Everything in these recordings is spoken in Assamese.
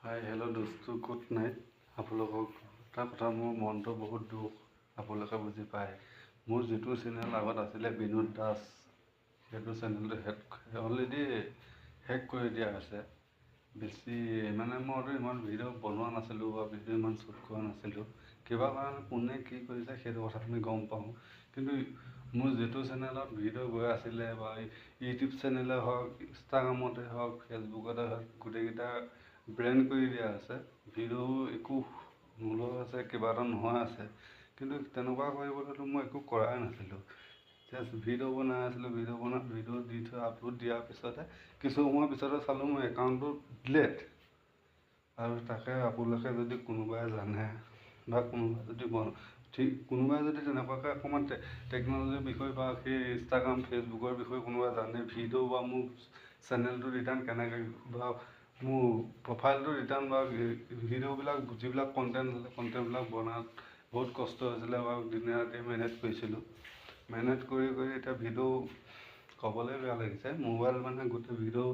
হাই হেল্ল' দোস্তু গুড নাইট। আপোনালোকক এটা কথা, মোৰ মনটো বহুত দুখ, আপোনালোকে বুজি পায়। মোৰ যিটো চেনেল আগত আছিলে বিনোদ দাস, সেইটো চেনেলটো অলৰেডি হেক কৰি দিয়া হৈছে। বেছি মইতো ইমান ভিডিঅ' বনোৱা নাছিলোঁ বা ভিডিঅ' ইমান শ্বুট কৰা নাছিলোঁ। কিবা কাৰণে কোনে কি কৰিছে সেইটো কথা আমি গম পাওঁ, কিন্তু মোৰ যিটো চেনেলত ভিডিঅ' গৈ আছিলে বা ইউটিউব চেনেলে হওক, ইনষ্টাগ্ৰামতে হওক, ফেচবুকতে হওক, গোটেইকেইটা ব্ৰেণ্ড কৰি দিয়া আছে। ভিডিঅ' একো নোলোৱা আছে, কিবা এটা নোহোৱা আছে, কিন্তু তেনেকুৱা কৰিবলৈতো মই একো কৰাই নাছিলোঁ। জাষ্ট ভিডিঅ' বনাই আছিলোঁ, ভিডিঅ' দি থৈ আপলোড দিয়াৰ পিছতে কিছু সময়ৰ পিছতে চালোঁ মোৰ একাউণ্টটো ডিলেট। আৰু তাকে আপোনালোকে যদি কোনোবাই জানে বা কোনোবাই যদি তেনেকুৱাকৈ অকণমান টেকন'লজিৰ বিষয়ে বা সেই ইনষ্টাগ্ৰাম ফেচবুকৰ বিষয়ে কোনোবাই জানে, ভিডিঅ' বা মোৰ চেনেলটো ৰিটাৰ্ণ কেনেকৈ বা মোৰ প্ৰফাইলটো ৰিটাৰ্ণ বা ভিডিঅ'বিলাক যিবিলাক কণ্টেণ্টবিলাক বনাত বহুত কষ্ট হৈছিলে বা দিনে ৰাতি মেনেজ কৰিছিলোঁ। মেনেজ কৰি এতিয়া ভিডিঅ' ক'বলৈ বেয়া লাগিছে, মোবাইল গোটেই ভিডিঅ'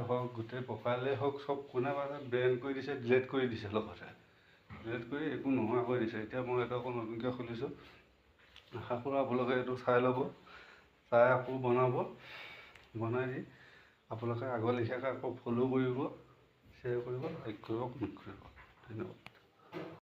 হওক, গোটেই প্ৰফাইলেই হওক, চব কোনোবা এটা ব্ৰেণ্ড কৰি দিছে, ডিলেট কৰি দিছে, লগতে ডিলেট কৰি একো নোহোৱা কৰি দিছে। এতিয়া মই এটা আকৌ নতুনকৈ খুলিছোঁ, আশা কৰোঁ আপোনালোকে এইটো চাই ল'ব, চাই আকৌ বনাই দি আপোনালোকে আগৰ লেখীয়াকৈ আকৌ ফ'ল' কৰিব, শ্বেয়াৰ কৰিব, লাইক কৰিব, কমেণ্ট কৰিব। ধন্যবাদ।